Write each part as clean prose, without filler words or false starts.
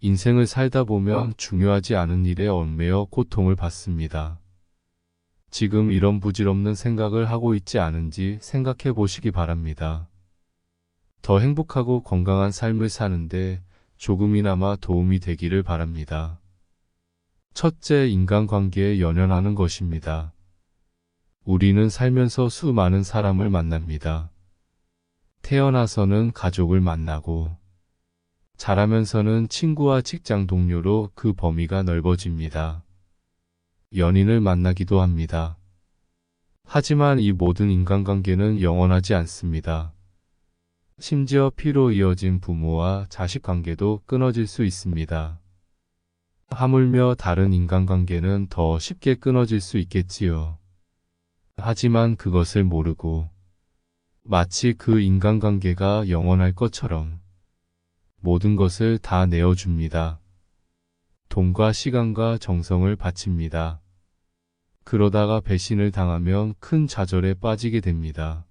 인생을 살다 보면 중요하지 않은 일에 얽매여 고통을 받습니다. 지금 이런 부질없는 생각을 하고 있지 않은지 생각해 보시기 바랍니다. 더 행복하고 건강한 삶을 사는데 조금이나마 도움이 되기를 바랍니다. 첫째, 인간관계에 연연하는 것입니다. 우리는 살면서 수많은 사람을 만납니다. 태어나서는 가족을 만나고, 자라면서는 친구와 직장 동료로 그 범위가 넓어집니다. 연인을 만나기도 합니다. 하지만 이 모든 인간관계는 영원하지 않습니다. 심지어 피로 이어진 부모와 자식 관계도 끊어질 수 있습니다. 하물며 다른 인간관계는 더 쉽게 끊어질 수 있겠지요. 하지만 그것을 모르고 마치 그 인간관계가 영원할 것처럼 모든 것을 다 내어줍니다. 돈과 시간과 정성을 바칩니다. 그러다가 배신을 당하면 큰 좌절에 빠지게 됩니다.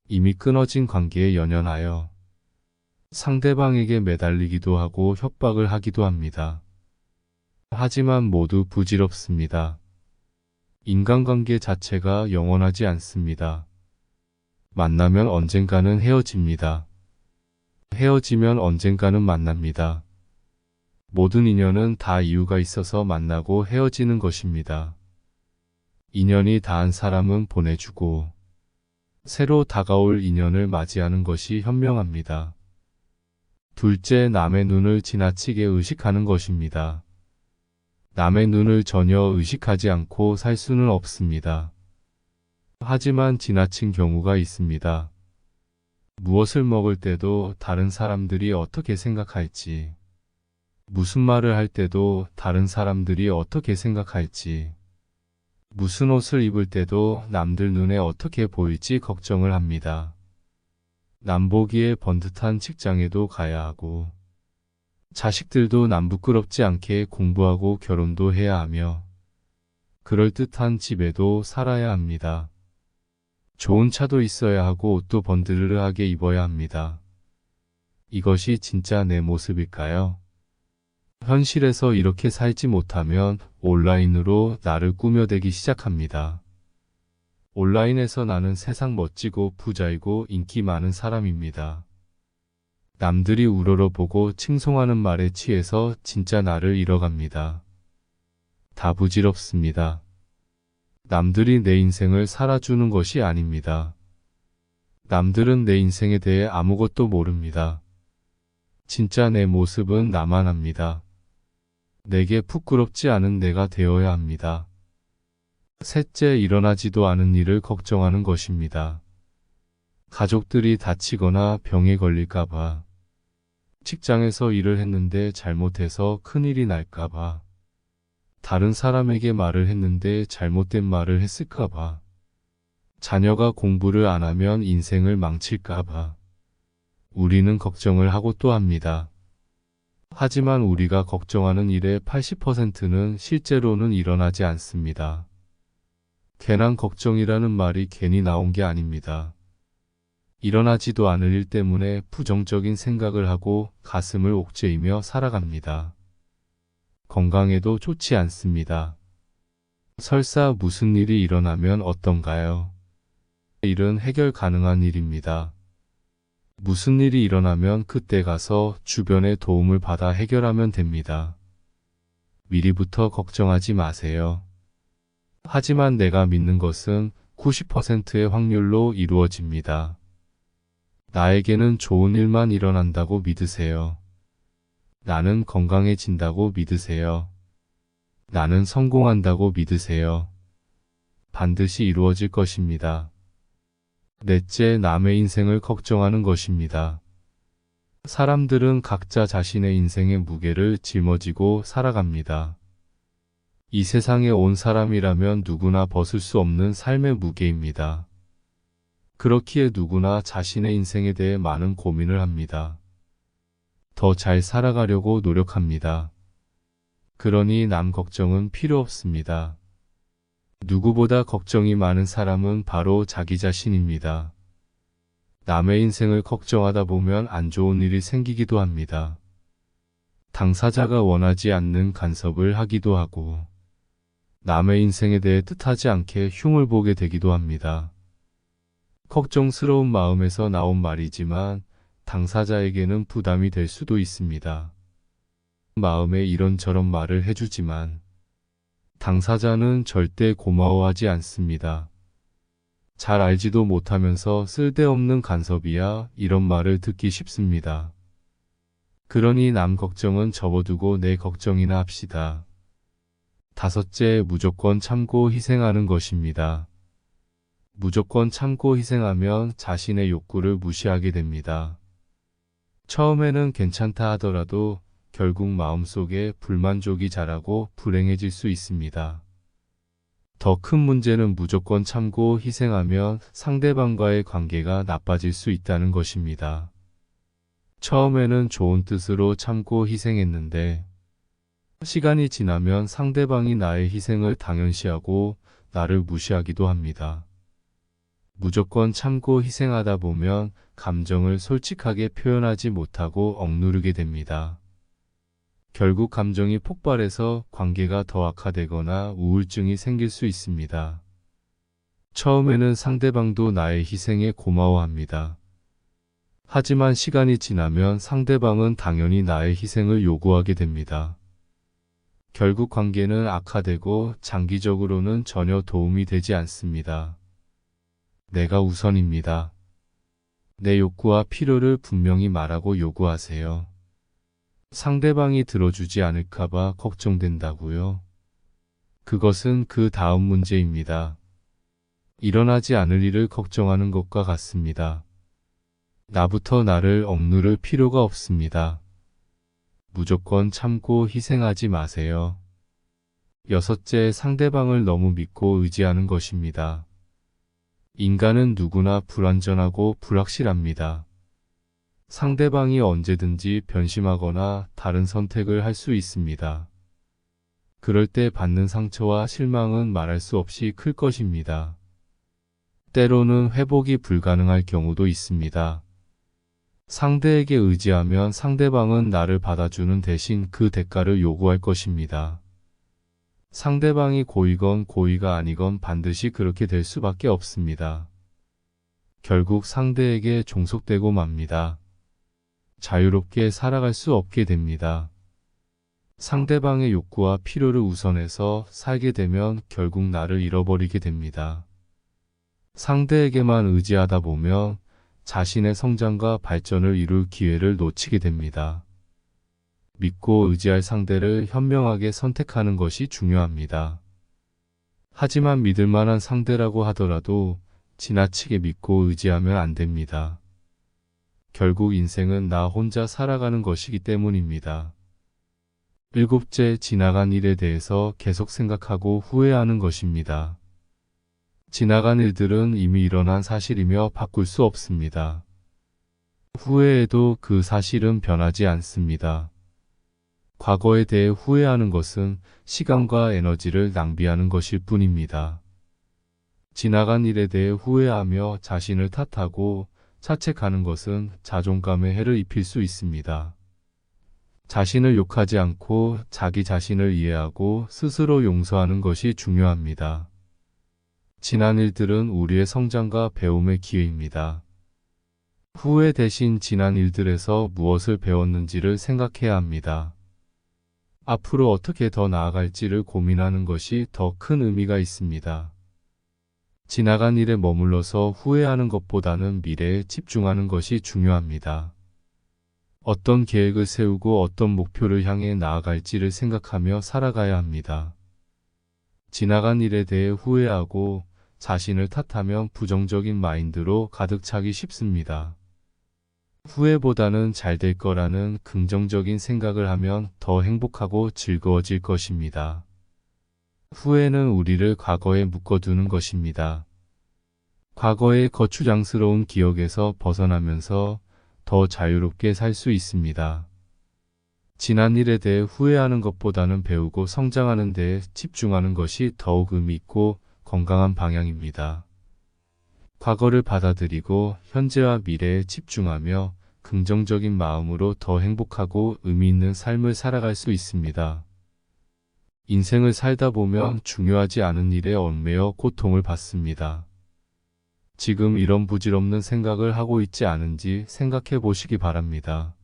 이미 끊어진 관계에 연연하여 상대방에게 매달리기도 하고 협박을 하기도 합니다. 하지만 모두 부질없습니다. 인간관계 자체가 영원하지 않습니다. 만나면 언젠가는 헤어집니다. 헤어지면 언젠가는 만납니다. 모든 인연은 다 이유가 있어서 만나고 헤어지는 것입니다. 인연이 닿은 사람은 보내주고 새로 다가올 인연을 맞이하는 것이 현명합니다. 둘째, 남의 눈을 지나치게 의식하는 것입니다. 남의 눈을 전혀 의식하지 않고 살 수는 없습니다. 하지만 지나친 경우가 있습니다. 무엇을 먹을 때도 다른 사람들이 어떻게 생각할지, 무슨 말을 할 때도 다른 사람들이 어떻게 생각할지, 무슨 옷을 입을 때도 남들 눈에 어떻게 보일지 걱정을 합니다. 남 보기에 번듯한 직장에도 가야 하고, 자식들도 남 부끄럽지 않게 공부하고 결혼도 해야 하며, 그럴듯한 집에도 살아야 합니다. 좋은 차도 있어야 하고 옷도 번드르르하게 입어야 합니다. 이것이 진짜 내 모습일까요? 현실에서 이렇게 살지 못하면 온라인으로 나를 꾸며대기 시작합니다. 온라인에서 나는 세상 멋지고 부자이고 인기 많은 사람입니다. 남들이 우러러보고 칭송하는 말에 취해서 진짜 나를 잃어갑니다. 다 부질없습니다. 남들이 내 인생을 살아주는 것이 아닙니다. 남들은 내 인생에 대해 아무것도 모릅니다. 진짜 내 모습은 나만 압니다. 내게 부끄럽지 않은 내가 되어야 합니다. 셋째, 일어나지도 않은 일을 걱정하는 것입니다. 가족들이 다치거나 병에 걸릴까봐, 직장에서 일을 했는데 잘못해서 큰일이 날까봐, 다른 사람에게 말을 했는데 잘못된 말을 했을까봐, 자녀가 공부를 안 하면 인생을 망칠까봐, 우리는 걱정을 하고 또 합니다. 하지만 우리가 걱정하는 일의 80%는 실제로는 일어나지 않습니다. 괜한 걱정이라는 말이 괜히 나온 게 아닙니다. 일어나지도 않을 일 때문에 부정적인 생각을 하고 가슴을 옥죄이며 살아갑니다. 건강에도 좋지 않습니다. 설사 무슨 일이 일어나면 어떤가요? 일은 해결 가능한 일입니다. 무슨 일이 일어나면 그때 가서 주변의 도움을 받아 해결하면 됩니다. 미리부터 걱정하지 마세요. 하지만 내가 믿는 것은 90%의 확률로 이루어집니다. 나에게는 좋은 일만 일어난다고 믿으세요. 나는 건강해진다고 믿으세요. 나는 성공한다고 믿으세요. 반드시 이루어질 것입니다. 넷째, 남의 인생을 걱정하는 것입니다. 사람들은 각자 자신의 인생의 무게를 짊어지고 살아갑니다. 이 세상에 온 사람이라면 누구나 벗을 수 없는 삶의 무게입니다. 그렇기에 누구나 자신의 인생에 대해 많은 고민을 합니다. 더 잘 살아가려고 노력합니다. 그러니 남 걱정은 필요 없습니다. 누구보다 걱정이 많은 사람은 바로 자기 자신입니다. 남의 인생을 걱정하다 보면 안 좋은 일이 생기기도 합니다. 당사자가 원하지 않는 간섭을 하기도 하고 남의 인생에 대해 뜻하지 않게 흉을 보게 되기도 합니다. 걱정스러운 마음에서 나온 말이지만 당사자에게는 부담이 될 수도 있습니다. 마음에 이런저런 말을 해주지만 당사자는 절대 고마워하지 않습니다. 잘 알지도 못하면서 쓸데없는 간섭이야 이런 말을 듣기 쉽습니다. 그러니 남 걱정은 접어두고 내 걱정이나 합시다. 다섯째, 무조건 참고 희생하는 것입니다. 무조건 참고 희생하면 자신의 욕구를 무시하게 됩니다. 처음에는 괜찮다 하더라도 결국 마음속에 불만족이 자라고 불행해질 수 있습니다. 더 큰 문제는 무조건 참고 희생하면 상대방과의 관계가 나빠질 수 있다는 것입니다. 처음에는 좋은 뜻으로 참고 희생했는데 시간이 지나면 상대방이 나의 희생을 당연시하고 나를 무시하기도 합니다. 무조건 참고 희생하다 보면 감정을 솔직하게 표현하지 못하고 억누르게 됩니다. 결국 감정이 폭발해서 관계가 더 악화되거나 우울증이 생길 수 있습니다. 처음에는 상대방도 나의 희생에 고마워합니다. 하지만 시간이 지나면 상대방은 당연히 나의 희생을 요구하게 됩니다. 결국 관계는 악화되고 장기적으로는 전혀 도움이 되지 않습니다. 내가 우선입니다. 내 욕구와 필요를 분명히 말하고 요구하세요. 상대방이 들어주지 않을까봐 걱정된다고요? 그것은 그 다음 문제입니다. 일어나지 않을 일을 걱정하는 것과 같습니다. 나부터 나를 억누를 필요가 없습니다. 무조건 참고 희생하지 마세요. 여섯째, 상대방을 너무 믿고 의지하는 것입니다. 인간은 누구나 불완전하고 불확실합니다. 상대방이 언제든지 변심하거나 다른 선택을 할 수 있습니다. 그럴 때 받는 상처와 실망은 말할 수 없이 클 것입니다. 때로는 회복이 불가능할 경우도 있습니다. 상대에게 의지하면 상대방은 나를 받아주는 대신 그 대가를 요구할 것입니다. 상대방이 고이건 고의가 아니건 반드시 그렇게 될 수밖에 없습니다. 결국 상대에게 종속되고 맙니다. 자유롭게 살아갈 수 없게 됩니다. 상대방의 욕구와 필요를 우선해서 살게 되면 결국 나를 잃어버리게 됩니다. 상대에게만 의지하다 보면 자신의 성장과 발전을 이룰 기회를 놓치게 됩니다. 믿고 의지할 상대를 현명하게 선택하는 것이 중요합니다. 하지만 믿을 만한 상대라고 하더라도 지나치게 믿고 의지하면 안 됩니다. 결국 인생은 나 혼자 살아가는 것이기 때문입니다. 일곱째, 지나간 일에 대해서 계속 생각하고 후회하는 것입니다. 지나간 일들은 이미 일어난 사실이며 바꿀 수 없습니다. 후회해도 그 사실은 변하지 않습니다. 과거에 대해 후회하는 것은 시간과 에너지를 낭비하는 것일 뿐입니다. 지나간 일에 대해 후회하며 자신을 탓하고 자책하는 것은 자존감에 해를 입힐 수 있습니다. 자신을 욕하지 않고 자기 자신을 이해하고 스스로 용서하는 것이 중요합니다. 지난 일들은 우리의 성장과 배움의 기회입니다. 후회 대신 지난 일들에서 무엇을 배웠는지를 생각해야 합니다. 앞으로 어떻게 더 나아갈지를 고민하는 것이 더 큰 의미가 있습니다. 지나간 일에 머물러서 후회하는 것보다는 미래에 집중하는 것이 중요합니다. 어떤 계획을 세우고 어떤 목표를 향해 나아갈지를 생각하며 살아가야 합니다. 지나간 일에 대해 후회하고 자신을 탓하면 부정적인 마인드로 가득 차기 쉽습니다. 후회보다는 잘 될 거라는 긍정적인 생각을 하면 더 행복하고 즐거워질 것입니다. 후회는 우리를 과거에 묶어두는 것입니다. 과거의 거추장스러운 기억에서 벗어나면서 더 자유롭게 살 수 있습니다. 지난 일에 대해 후회하는 것보다는 배우고 성장하는 데에 집중하는 것이 더욱 의미 있고 건강한 방향입니다. 과거를 받아들이고 현재와 미래에 집중하며 긍정적인 마음으로 더 행복하고 의미 있는 삶을 살아갈 수 있습니다. 인생을 살다 보면 중요하지 않은 일에 얽매여 고통을 받습니다. 지금 이런 부질없는 생각을 하고 있지 않은지 생각해 보시기 바랍니다.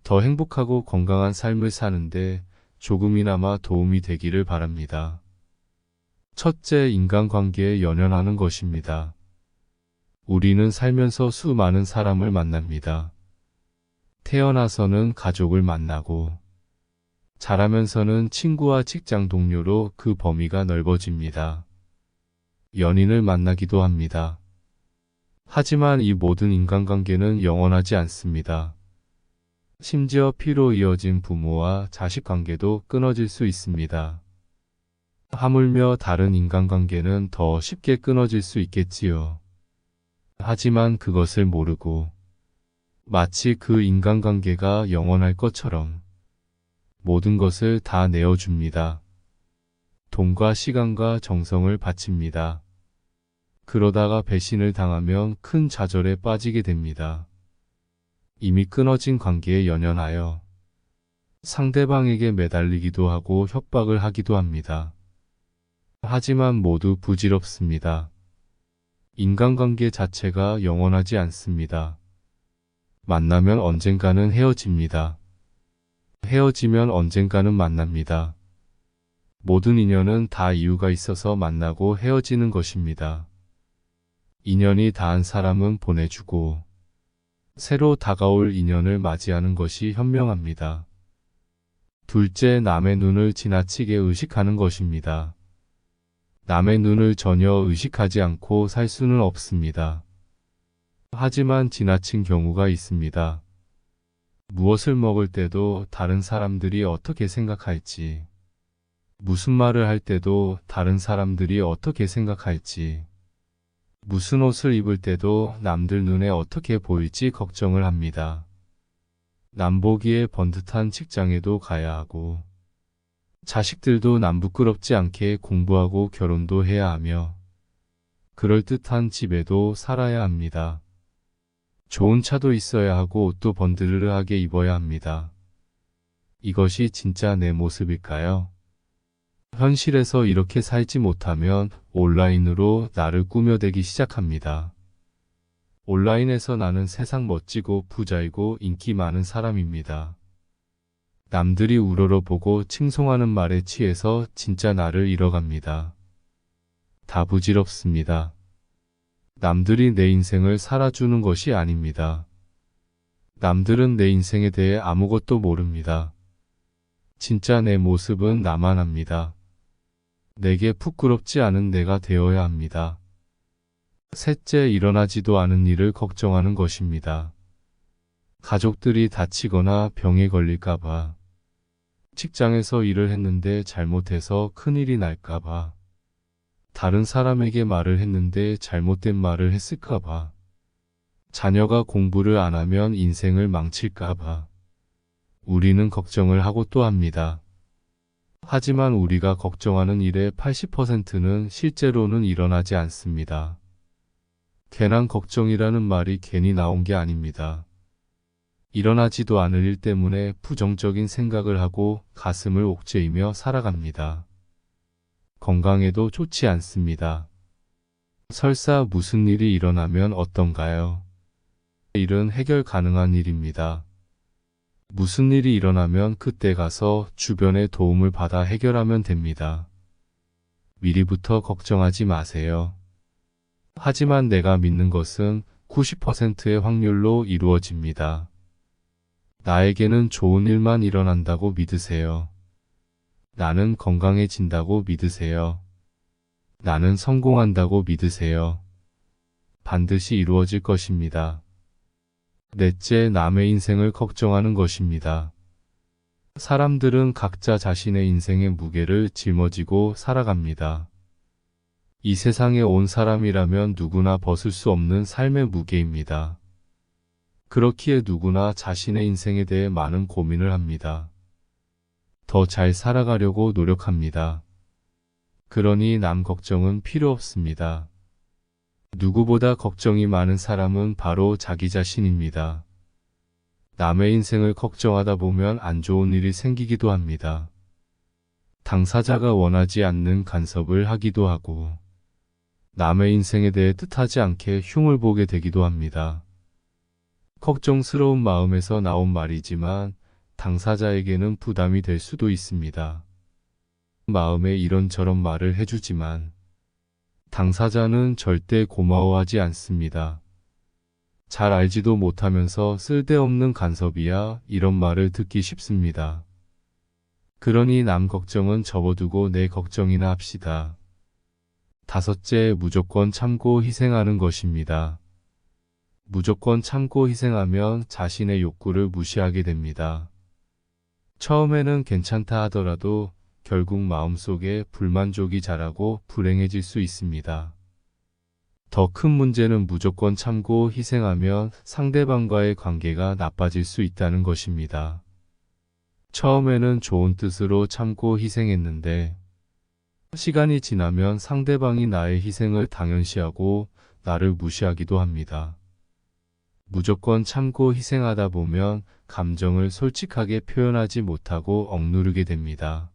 더 행복하고 건강한 삶을 사는데 조금이나마 도움이 되기를 바랍니다. 첫째, 인간관계에 연연하는 것입니다. 우리는 살면서 수많은 사람을 만납니다. 태어나서는 가족을 만나고, 자라면서는 친구와 직장 동료로 그 범위가 넓어집니다. 연인을 만나기도 합니다. 하지만 이 모든 인간관계는 영원하지 않습니다. 심지어 피로 이어진 부모와 자식 관계도 끊어질 수 있습니다. 하물며 다른 인간관계는 더 쉽게 끊어질 수 있겠지요. 하지만 그것을 모르고 마치 그 인간관계가 영원할 것처럼 모든 것을 다 내어줍니다. 돈과 시간과 정성을 바칩니다. 그러다가 배신을 당하면 큰 좌절에 빠지게 됩니다. 이미 끊어진 관계에 연연하여 상대방에게 매달리기도 하고 협박을 하기도 합니다. 하지만 모두 부질없습니다. 인간관계 자체가 영원하지 않습니다. 만나면 언젠가는 헤어집니다. 헤어지면 언젠가는 만납니다. 모든 인연은 다 이유가 있어서 만나고 헤어지는 것입니다. 인연이 닿은 사람은 보내주고 새로 다가올 인연을 맞이하는 것이 현명합니다. 둘째, 남의 눈을 지나치게 의식하는 것입니다. 남의 눈을 전혀 의식하지 않고 살 수는 없습니다. 하지만 지나친 경우가 있습니다. 무엇을 먹을 때도 다른 사람들이 어떻게 생각할지, 무슨 말을 할 때도 다른 사람들이 어떻게 생각할지, 무슨 옷을 입을 때도 남들 눈에 어떻게 보일지 걱정을 합니다. 남 보기에 번듯한 직장에도 가야 하고, 자식들도 남 부끄럽지 않게 공부하고 결혼도 해야 하며, 그럴듯한 집에도 살아야 합니다. 좋은 차도 있어야 하고 옷도 번드르르하게 입어야 합니다. 이것이 진짜 내 모습일까요? 현실에서 이렇게 살지 못하면 온라인으로 나를 꾸며대기 시작합니다. 온라인에서 나는 세상 멋지고 부자이고 인기 많은 사람입니다. 남들이 우러러보고 칭송하는 말에 취해서 진짜 나를 잃어갑니다. 다 부질없습니다. 남들이 내 인생을 살아주는 것이 아닙니다. 남들은 내 인생에 대해 아무것도 모릅니다. 진짜 내 모습은 나만 압니다. 내게 부끄럽지 않은 내가 되어야 합니다. 셋째, 일어나지도 않은 일을 걱정하는 것입니다. 가족들이 다치거나 병에 걸릴까봐, 직장에서 일을 했는데 잘못해서 큰일이 날까봐, 다른 사람에게 말을 했는데 잘못된 말을 했을까봐, 자녀가 공부를 안 하면 인생을 망칠까봐, 우리는 걱정을 하고 또 합니다. 하지만 우리가 걱정하는 일의 80%는 실제로는 일어나지 않습니다. 괜한 걱정이라는 말이 괜히 나온 게 아닙니다. 일어나지도 않을 일 때문에 부정적인 생각을 하고 가슴을 옥죄이며 살아갑니다. 건강에도 좋지 않습니다. 설사 무슨 일이 일어나면 어떤가요? 일은 해결 가능한 일입니다. 무슨 일이 일어나면 그때 가서 주변의 도움을 받아 해결하면 됩니다. 미리부터 걱정하지 마세요. 하지만 내가 믿는 것은 90%의 확률로 이루어집니다. 나에게는 좋은 일만 일어난다고 믿으세요. 나는 건강해진다고 믿으세요. 나는 성공한다고 믿으세요. 반드시 이루어질 것입니다. 넷째, 남의 인생을 걱정하는 것입니다. 사람들은 각자 자신의 인생의 무게를 짊어지고 살아갑니다. 이 세상에 온 사람이라면 누구나 벗을 수 없는 삶의 무게입니다. 그렇기에 누구나 자신의 인생에 대해 많은 고민을 합니다. 더 잘 살아가려고 노력합니다. 그러니 남 걱정은 필요 없습니다. 누구보다 걱정이 많은 사람은 바로 자기 자신입니다. 남의 인생을 걱정하다 보면 안 좋은 일이 생기기도 합니다. 당사자가 원하지 않는 간섭을 하기도 하고 남의 인생에 대해 뜻하지 않게 흉을 보게 되기도 합니다. 걱정스러운 마음에서 나온 말이지만 당사자에게는 부담이 될 수도 있습니다. 마음에 이런저런 말을 해주지만 당사자는 절대 고마워하지 않습니다. 잘 알지도 못하면서 쓸데없는 간섭이야 이런 말을 듣기 쉽습니다. 그러니 남 걱정은 접어두고 내 걱정이나 합시다. 다섯째, 무조건 참고 희생하는 것입니다. 무조건 참고 희생하면 자신의 욕구를 무시하게 됩니다. 처음에는 괜찮다 하더라도 결국 마음속에 불만족이 자라고 불행해질 수 있습니다. 더 큰 문제는 무조건 참고 희생하면 상대방과의 관계가 나빠질 수 있다는 것입니다. 처음에는 좋은 뜻으로 참고 희생했는데 시간이 지나면 상대방이 나의 희생을 당연시하고 나를 무시하기도 합니다. 무조건 참고 희생하다 보면 감정을 솔직하게 표현하지 못하고 억누르게 됩니다.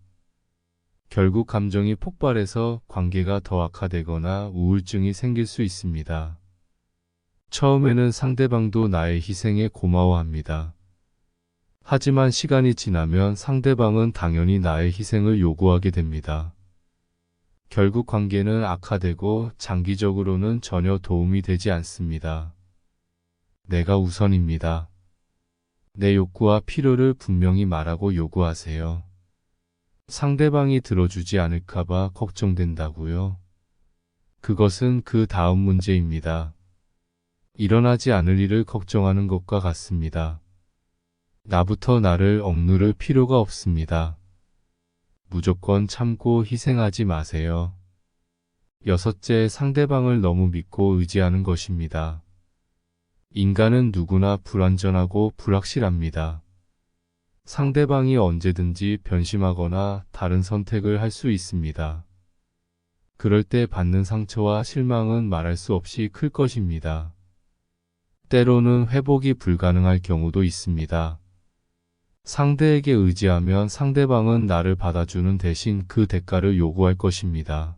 결국 감정이 폭발해서 관계가 더 악화되거나 우울증이 생길 수 있습니다. 처음에는 상대방도 나의 희생에 고마워합니다. 하지만 시간이 지나면 상대방은 당연히 나의 희생을 요구하게 됩니다. 결국 관계는 악화되고 장기적으로는 전혀 도움이 되지 않습니다. 내가 우선입니다. 내 욕구와 필요를 분명히 말하고 요구하세요. 상대방이 들어주지 않을까봐 걱정된다고요? 그것은 그 다음 문제입니다. 일어나지 않을 일을 걱정하는 것과 같습니다. 나부터 나를 억누를 필요가 없습니다. 무조건 참고 희생하지 마세요. 여섯째, 상대방을 너무 믿고 의지하는 것입니다. 인간은 누구나 불완전하고 불확실합니다. 상대방이 언제든지 변심하거나 다른 선택을 할 수 있습니다. 그럴 때 받는 상처와 실망은 말할 수 없이 클 것입니다. 때로는 회복이 불가능할 경우도 있습니다. 상대에게 의지하면 상대방은 나를 받아주는 대신 그 대가를 요구할 것입니다.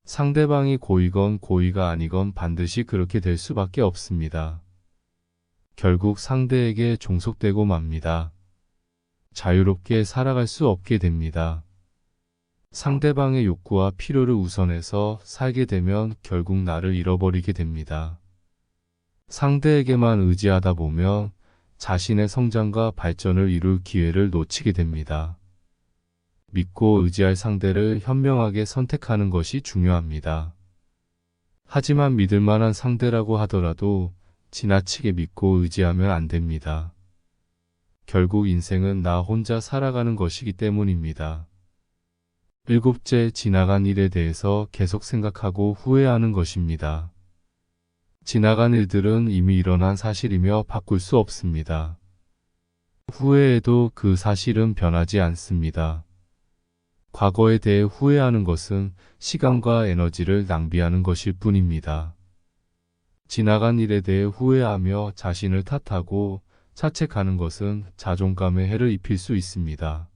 상대방이 고이건 고의가 아니건 반드시 그렇게 될 수밖에 없습니다. 결국 상대에게 종속되고 맙니다. 자유롭게 살아갈 수 없게 됩니다. 상대방의 욕구와 필요를 우선해서 살게 되면 결국 나를 잃어버리게 됩니다. 상대에게만 의지하다 보면 자신의 성장과 발전을 이룰 기회를 놓치게 됩니다. 믿고 의지할 상대를 현명하게 선택하는 것이 중요합니다. 하지만 믿을 만한 상대라고 하더라도 지나치게 믿고 의지하면 안 됩니다. 결국 인생은 나 혼자 살아가는 것이기 때문입니다. 일곱째, 지나간 일에 대해서 계속 생각하고 후회하는 것입니다. 지나간 일들은 이미 일어난 사실이며 바꿀 수 없습니다. 후회해도 그 사실은 변하지 않습니다. 과거에 대해 후회하는 것은 시간과 에너지를 낭비하는 것일 뿐입니다. 지나간 일에 대해 후회하며 자신을 탓하고 자책하는 것은 자존감에 해를 입힐 수 있습니다.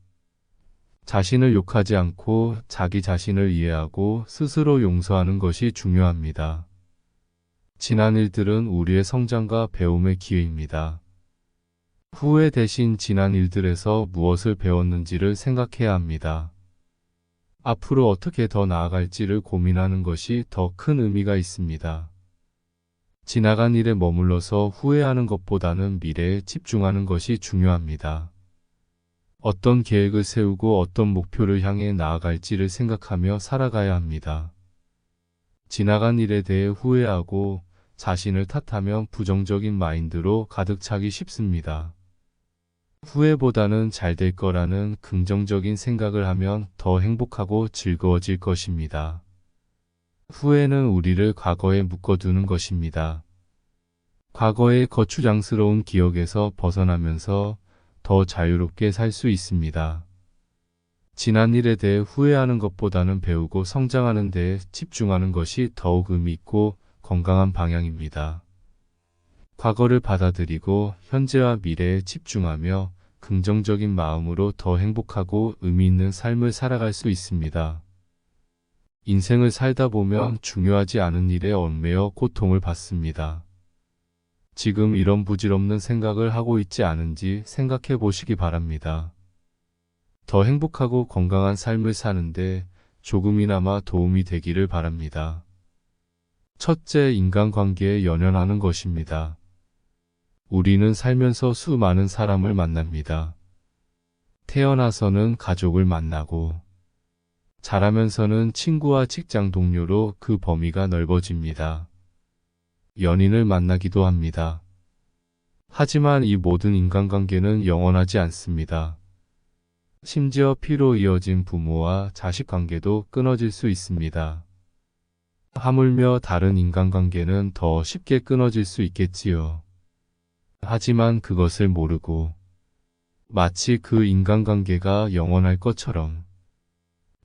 자신을 욕하지 않고 자기 자신을 이해하고 스스로 용서하는 것이 중요합니다. 지난 일들은 우리의 성장과 배움의 기회입니다. 후회 대신 지난 일들에서 무엇을 배웠는지를 생각해야 합니다. 앞으로 어떻게 더 나아갈지를 고민하는 것이 더 큰 의미가 있습니다. 지나간 일에 머물러서 후회하는 것보다는 미래에 집중하는 것이 중요합니다. 어떤 계획을 세우고 어떤 목표를 향해 나아갈지를 생각하며 살아가야 합니다. 지나간 일에 대해 후회하고 자신을 탓하면 부정적인 마인드로 가득 차기 쉽습니다. 후회보다는 잘 될 거라는 긍정적인 생각을 하면 더 행복하고 즐거워질 것입니다. 후회는 우리를 과거에 묶어두는 것입니다. 과거의 거추장스러운 기억에서 벗어나면서 더 자유롭게 살 수 있습니다. 지난 일에 대해 후회하는 것보다는 배우고 성장하는 데에 집중하는 것이 더욱 의미 있고 건강한 방향입니다. 과거를 받아들이고 현재와 미래에 집중하며 긍정적인 마음으로 더 행복하고 의미 있는 삶을 살아갈 수 있습니다. 인생을 살다 보면 중요하지 않은 일에 얽매여 고통을 받습니다. 지금 이런 부질없는 생각을 하고 있지 않은지 생각해 보시기 바랍니다. 더 행복하고 건강한 삶을 사는데 조금이나마 도움이 되기를 바랍니다. 첫째, 인간관계에 연연하는 것입니다. 우리는 살면서 수많은 사람을 만납니다. 태어나서는 가족을 만나고, 자라면서는 친구와 직장 동료로 그 범위가 넓어집니다. 연인을 만나기도 합니다. 하지만 이 모든 인간관계는 영원하지 않습니다. 심지어 피로 이어진 부모와 자식 관계도 끊어질 수 있습니다. 하물며 다른 인간관계는 더 쉽게 끊어질 수 있겠지요. 하지만 그것을 모르고 마치 그 인간관계가 영원할 것처럼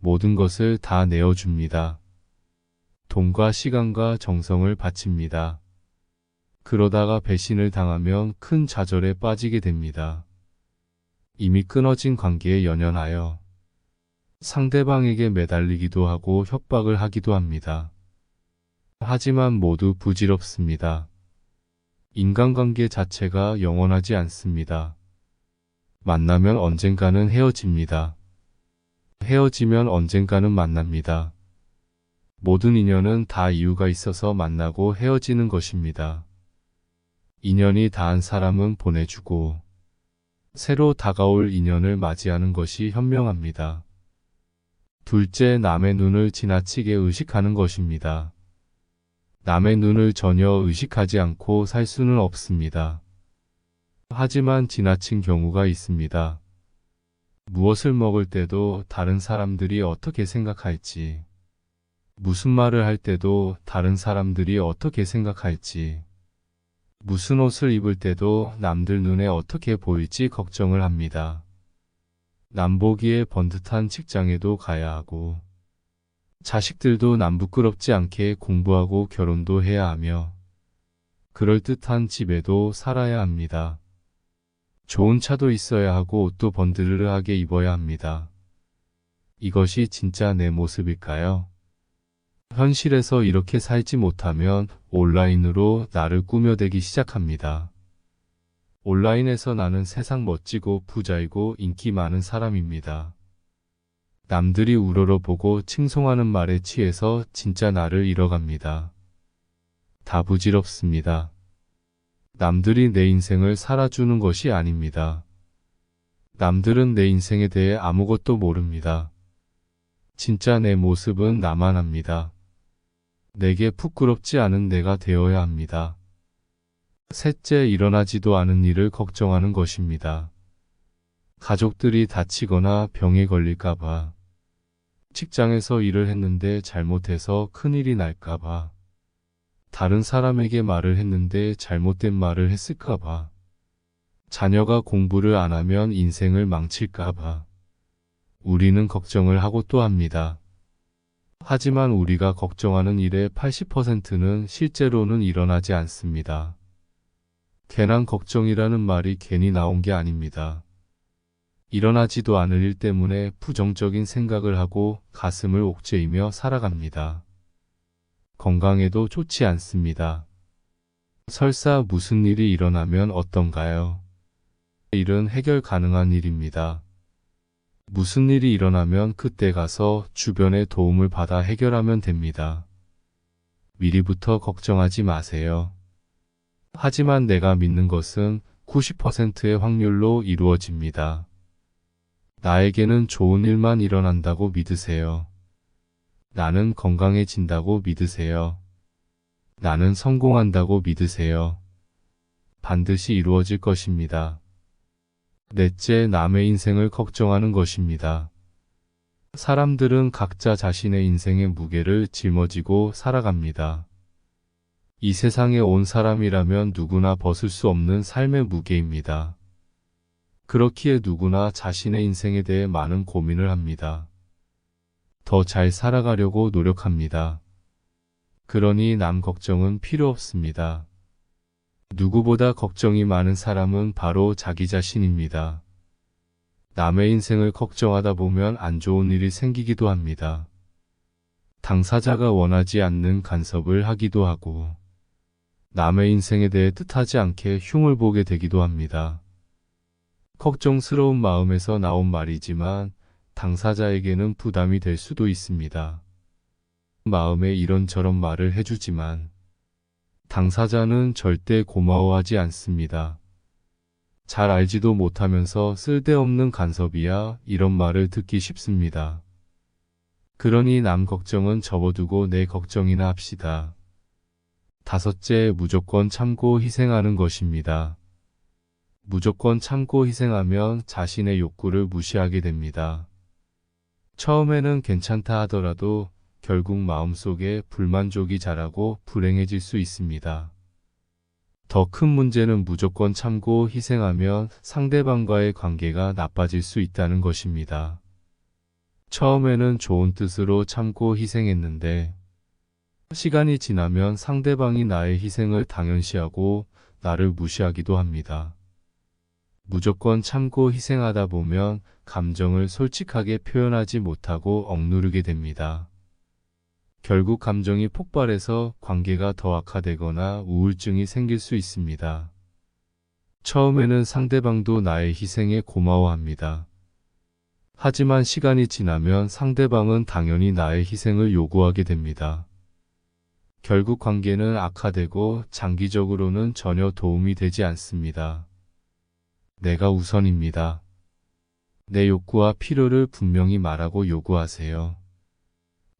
모든 것을 다 내어줍니다. 돈과 시간과 정성을 바칩니다. 그러다가 배신을 당하면 큰 좌절에 빠지게 됩니다. 이미 끊어진 관계에 연연하여 상대방에게 매달리기도 하고 협박을 하기도 합니다. 하지만 모두 부질없습니다. 인간관계 자체가 영원하지 않습니다. 만나면 언젠가는 헤어집니다. 헤어지면 언젠가는 만납니다. 모든 인연은 다 이유가 있어서 만나고 헤어지는 것입니다. 인연이 닿은 사람은 보내주고 새로 다가올 인연을 맞이하는 것이 현명합니다. 둘째, 남의 눈을 지나치게 의식하는 것입니다. 남의 눈을 전혀 의식하지 않고 살 수는 없습니다. 하지만 지나친 경우가 있습니다. 무엇을 먹을 때도 다른 사람들이 어떻게 생각할지, 무슨 말을 할 때도 다른 사람들이 어떻게 생각할지, 무슨 옷을 입을 때도 남들 눈에 어떻게 보일지 걱정을 합니다. 남 보기에 번듯한 직장에도 가야 하고, 자식들도 남 부끄럽지 않게 공부하고 결혼도 해야 하며, 그럴듯한 집에도 살아야 합니다. 좋은 차도 있어야 하고 옷도 번드르르하게 입어야 합니다. 이것이 진짜 내 모습일까요? 현실에서 이렇게 살지 못하면 온라인으로 나를 꾸며대기 시작합니다. 온라인에서 나는 세상 멋지고 부자이고 인기 많은 사람입니다. 남들이 우러러보고 칭송하는 말에 취해서 진짜 나를 잃어갑니다. 다 부질없습니다. 남들이 내 인생을 살아주는 것이 아닙니다. 남들은 내 인생에 대해 아무것도 모릅니다. 진짜 내 모습은 나만 합니다. 내게 부끄럽지 않은 내가 되어야 합니다. 셋째, 일어나지도 않은 일을 걱정하는 것입니다. 가족들이 다치거나 병에 걸릴까봐, 직장에서 일을 했는데 잘못해서 큰일이 날까봐, 다른 사람에게 말을 했는데 잘못된 말을 했을까봐, 자녀가 공부를 안 하면 인생을 망칠까봐, 우리는 걱정을 하고 또 합니다. 하지만 우리가 걱정하는 일의 80%는 실제로는 일어나지 않습니다. 괜한 걱정이라는 말이 괜히 나온 게 아닙니다. 일어나지도 않을 일 때문에 부정적인 생각을 하고 가슴을 옥죄이며 살아갑니다. 건강에도 좋지 않습니다. 설사 무슨 일이 일어나면 어떤가요? 일은 해결 가능한 일입니다. 무슨 일이 일어나면 그때 가서 주변의 도움을 받아 해결하면 됩니다. 미리부터 걱정하지 마세요. 하지만 내가 믿는 것은 90%의 확률로 이루어집니다. 나에게는 좋은 일만 일어난다고 믿으세요. 나는 건강해진다고 믿으세요. 나는 성공한다고 믿으세요. 반드시 이루어질 것입니다. 넷째, 남의 인생을 걱정하는 것입니다. 사람들은 각자 자신의 인생의 무게를 짊어지고 살아갑니다. 이 세상에 온 사람이라면 누구나 벗을 수 없는 삶의 무게입니다. 그렇기에 누구나 자신의 인생에 대해 많은 고민을 합니다. 더 잘 살아가려고 노력합니다. 그러니 남 걱정은 필요 없습니다. 누구보다 걱정이 많은 사람은 바로 자기 자신입니다. 남의 인생을 걱정하다 보면 안 좋은 일이 생기기도 합니다. 당사자가 원하지 않는 간섭을 하기도 하고, 남의 인생에 대해 뜻하지 않게 흉을 보게 되기도 합니다. 걱정스러운 마음에서 나온 말이지만 당사자에게는 부담이 될 수도 있습니다. 마음에 이런저런 말을 해주지만 당사자는 절대 고마워하지 않습니다. 잘 알지도 못하면서 쓸데없는 간섭이야 이런 말을 듣기 쉽습니다. 그러니 남 걱정은 접어두고 내 걱정이나 합시다. 다섯째, 무조건 참고 희생하는 것입니다. 무조건 참고 희생하면 자신의 욕구를 무시하게 됩니다. 처음에는 괜찮다 하더라도 결국 마음속에 불만족이 자라고 불행해질 수 있습니다. 더 큰 문제는 무조건 참고 희생하면 상대방과의 관계가 나빠질 수 있다는 것입니다. 처음에는 좋은 뜻으로 참고 희생했는데 시간이 지나면 상대방이 나의 희생을 당연시하고 나를 무시하기도 합니다. 무조건 참고 희생하다 보면 감정을 솔직하게 표현하지 못하고 억누르게 됩니다. 결국 감정이 폭발해서 관계가 더 악화되거나 우울증이 생길 수 있습니다. 처음에는 상대방도 나의 희생에 고마워합니다. 하지만 시간이 지나면 상대방은 당연히 나의 희생을 요구하게 됩니다. 결국 관계는 악화되고 장기적으로는 전혀 도움이 되지 않습니다. 내가 우선입니다. 내 욕구와 필요를 분명히 말하고 요구하세요.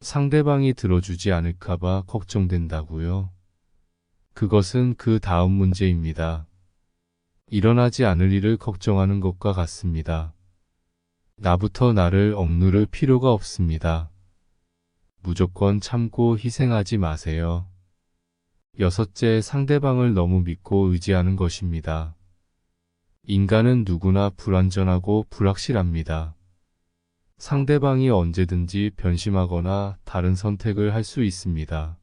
상대방이 들어주지 않을까봐 걱정된다고요? 그것은 그 다음 문제입니다. 일어나지 않을 일을 걱정하는 것과 같습니다. 나부터 나를 억누를 필요가 없습니다. 무조건 참고 희생하지 마세요. 여섯째, 상대방을 너무 믿고 의지하는 것입니다. 인간은 누구나 불완전하고 불확실합니다. 상대방이 언제든지 변심하거나 다른 선택을 할 수 있습니다.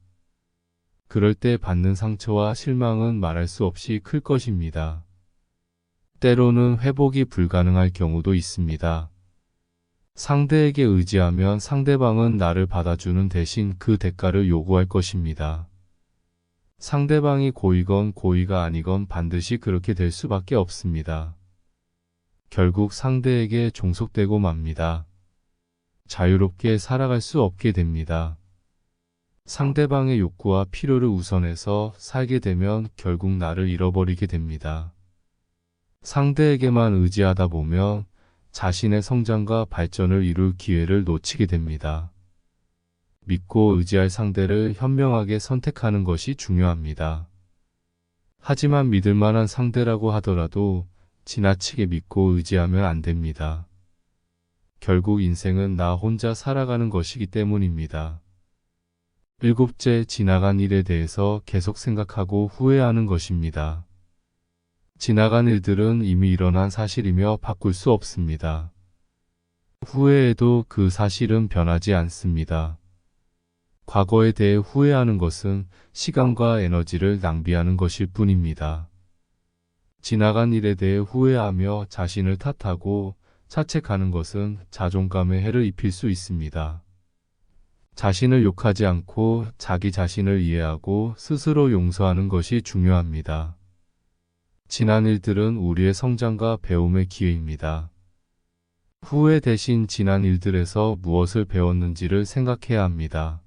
그럴 때 받는 상처와 실망은 말할 수 없이 클 것입니다. 때로는 회복이 불가능할 경우도 있습니다. 상대에게 의지하면 상대방은 나를 받아주는 대신 그 대가를 요구할 것입니다. 상대방이 고이건 고의가 아니건 반드시 그렇게 될 수밖에 없습니다. 결국 상대에게 종속되고 맙니다. 자유롭게 살아갈 수 없게 됩니다. 상대방의 욕구와 필요를 우선해서 살게 되면 결국 나를 잃어버리게 됩니다. 상대에게만 의지하다 보면 자신의 성장과 발전을 이룰 기회를 놓치게 됩니다. 믿고 의지할 상대를 현명하게 선택하는 것이 중요합니다. 하지만 믿을 만한 상대라고 하더라도 지나치게 믿고 의지하면 안 됩니다. 결국 인생은 나 혼자 살아가는 것이기 때문입니다. 일곱째, 지나간 일에 대해서 계속 생각하고 후회하는 것입니다. 지나간 일들은 이미 일어난 사실이며 바꿀 수 없습니다. 후회해도 그 사실은 변하지 않습니다. 과거에 대해 후회하는 것은 시간과 에너지를 낭비하는 것일 뿐입니다. 지나간 일에 대해 후회하며 자신을 탓하고 자책하는 것은 자존감에 해를 입힐 수 있습니다. 자신을 욕하지 않고 자기 자신을 이해하고 스스로 용서하는 것이 중요합니다. 지난 일들은 우리의 성장과 배움의 기회입니다. 후회 대신 지난 일들에서 무엇을 배웠는지를 생각해야 합니다.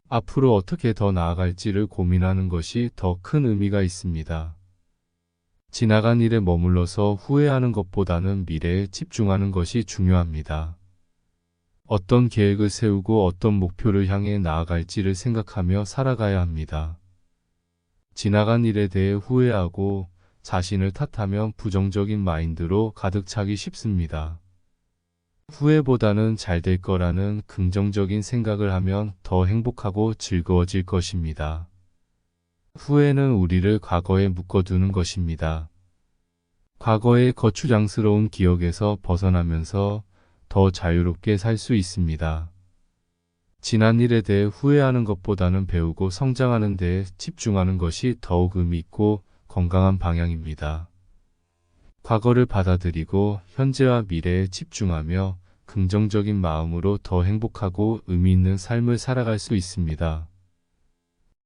앞으로 어떻게 더 나아갈지를 고민하는 것이 더 큰 의미가 있습니다. 지나간 일에 머물러서 후회하는 것보다는 미래에 집중하는 것이 중요합니다. 어떤 계획을 세우고 어떤 목표를 향해 나아갈지를 생각하며 살아가야 합니다. 지나간 일에 대해 후회하고 자신을 탓하면 부정적인 마인드로 가득 차기 쉽습니다. 후회보다는 잘 될 거라는 긍정적인 생각을 하면 더 행복하고 즐거워질 것입니다. 후회는 우리를 과거에 묶어두는 것입니다. 과거의 거추장스러운 기억에서 벗어나면서 더 자유롭게 살 수 있습니다. 지난 일에 대해 후회하는 것보다는 배우고 성장하는 데에 집중하는 것이 더욱 의미 있고 건강한 방향입니다. 과거를 받아들이고 현재와 미래에 집중하며 긍정적인 마음으로 더 행복하고 의미 있는 삶을 살아갈 수 있습니다.